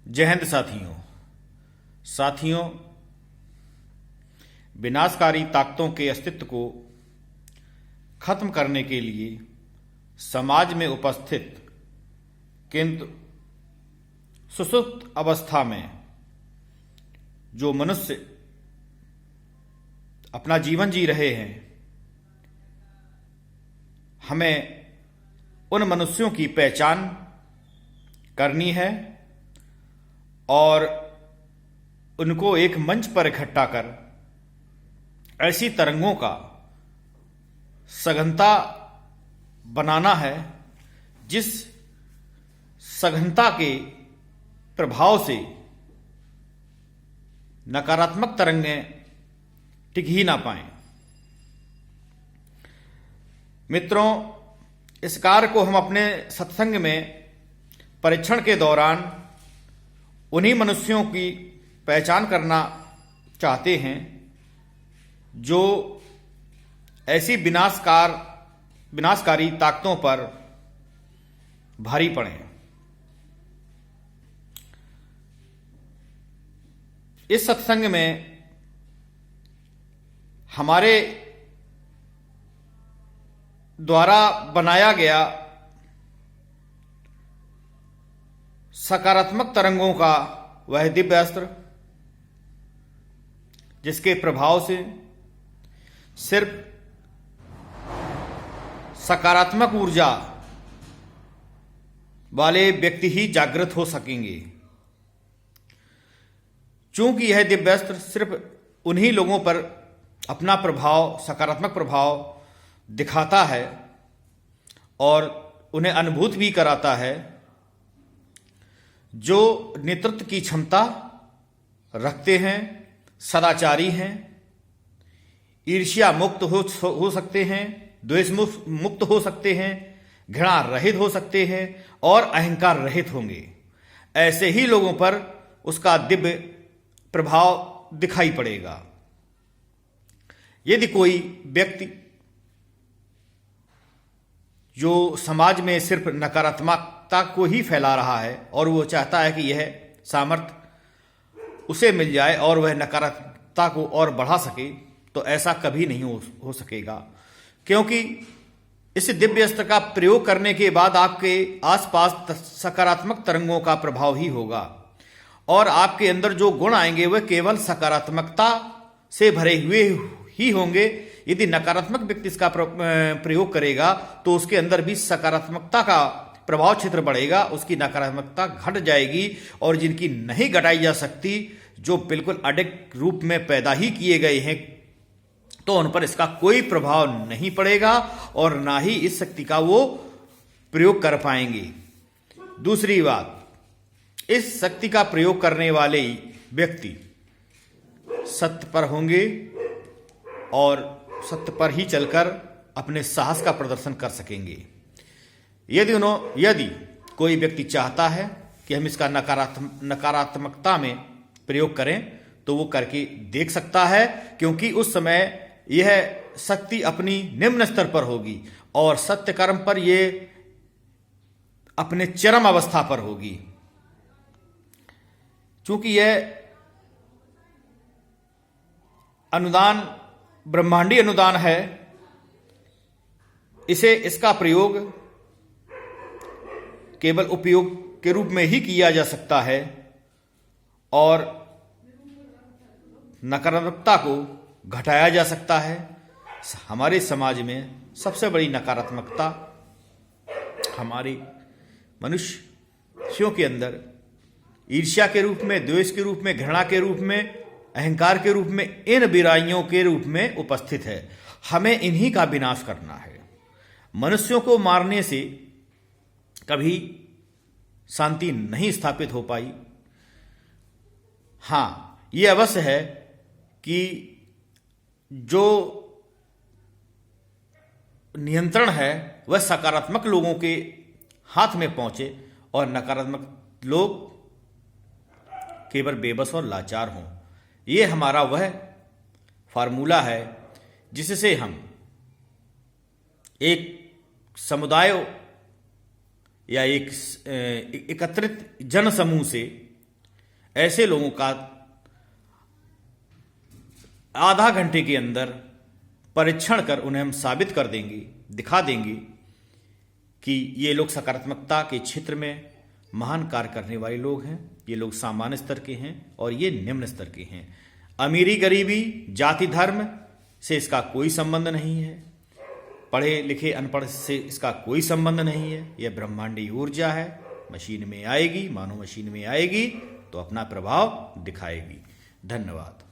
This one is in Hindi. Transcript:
जय हिंद साथियों, विनाशकारी ताकतों के अस्तित्व को खत्म करने के लिए समाज में उपस्थित किंतु सुसुप्त अवस्था में जो मनुष्य अपना जीवन जी रहे हैं, हमें उन मनुष्यों की पहचान करनी है और उनको एक मंच पर इकट्ठा कर ऐसी तरंगों का सघनता बनाना है जिस सघनता के प्रभाव से नकारात्मक तरंगें टिक ही ना पाएं। मित्रों, इस कार्य को हम अपने सत्संग में परीक्षण के दौरान उन्हीं मनुष्यों की पहचान करना चाहते हैं जो ऐसी विनाशकारी ताकतों पर भारी पड़े। इस सत्संग में हमारे द्वारा बनाया गया सकारात्मक तरंगों का वह दिव्य अस्त्र जिसके प्रभाव से सिर्फ सकारात्मक ऊर्जा वाले व्यक्ति ही जागृत हो सकेंगे। चूंकि यह दिव्य अस्त्र सिर्फ उन्हीं लोगों पर अपना प्रभाव, सकारात्मक प्रभाव दिखाता है और उन्हें अनुभूत भी कराता है जो नेतृत्व की क्षमता रखते हैं, सदाचारी हैं, ईर्ष्या मुक्त हो सकते हैं, द्वेष मुक्त हो सकते हैं, घृणा रहित हो सकते हैं और अहंकार रहित होंगे। ऐसे ही लोगों पर उसका दिव्य प्रभाव दिखाई पड़ेगा। यदि कोई व्यक्ति जो समाज में सिर्फ नकारात्मकता को ही फैला रहा है और वो चाहता है कि यह सामर्थ्य उसे मिल जाए और वह नकारात्मकता को और बढ़ा सके, तो ऐसा कभी नहीं हो सकेगा, क्योंकि इस दिव्य अस्त्र का प्रयोग करने के बाद आपके आसपास सकारात्मक तरंगों का प्रभाव ही होगा और आपके अंदर जो गुण आएंगे वह केवल सकारात्मकता से भरे हुए ही होंगे। यदि नकारात्मक व्यक्ति इसका प्रयोग करेगा तो उसके अंदर भी सकारात्मकता का प्रभाव क्षेत्र बढ़ेगा, उसकी नकारात्मकता घट जाएगी और जिनकी नहीं घटाई जा सकती, जो बिल्कुल अडिग रूप में पैदा ही किए गए हैं, तो उन पर इसका कोई प्रभाव नहीं पड़ेगा और ना ही इस शक्ति का वो प्रयोग कर पाएंगे। दूसरी बात, इस शक्ति का प्रयोग करने वाले व्यक्ति सत्य पर होंगे और सत्य पर ही चलकर अपने साहस का प्रदर्शन कर सकेंगे। यदि कोई व्यक्ति चाहता है कि हम इसका नकारात्मकता में प्रयोग करें तो वो करके देख सकता है, क्योंकि उस समय यह शक्ति अपनी निम्न स्तर पर होगी और सत्य कर्म पर यह अपने चरम अवस्था पर होगी। चूंकि यह अनुदान ब्रह्मांडी अनुदान है, इसका प्रयोग केवल उपयोग के रूप में ही किया जा सकता है और नकारात्मकता को घटाया जा सकता है। हमारे समाज में सबसे बड़ी नकारात्मकता हमारे मनुष्यों के अंदर ईर्ष्या के रूप में, द्वेष के रूप में, घृणा के रूप में, अहंकार के रूप में, इन बुराइयों के रूप में उपस्थित है। हमें इन्हीं का विनाश करना है। मनुष्यों को मारने से कभी शांति नहीं स्थापित हो पाई। हाँ, ये अवश्य है कि जो नियंत्रण है वह सकारात्मक लोगों के हाथ में पहुंचे और नकारात्मक लोग केवल बेबस और लाचार हों। ये हमारा वह फार्मूला है जिससे हम एक समुदाय या एक एकत्रित जन समूह से ऐसे लोगों का आधा घंटे के अंदर परीक्षण कर उन्हें हम साबित कर देंगे, दिखा देंगे कि ये लोग सकारात्मकता के क्षेत्र में महान कार्य करने वाले लोग हैं। ये लोग सामान्य स्तर के हैं और ये निम्न स्तर के हैं। अमीरी गरीबी जाति धर्म से इसका कोई संबंध नहीं है, पढ़े लिखे अनपढ़ से इसका कोई संबंध नहीं है। यह ब्रह्मांडी ऊर्जा है, मशीन में आएगी, मानो मशीन में आएगी तो अपना प्रभाव दिखाएगी। धन्यवाद।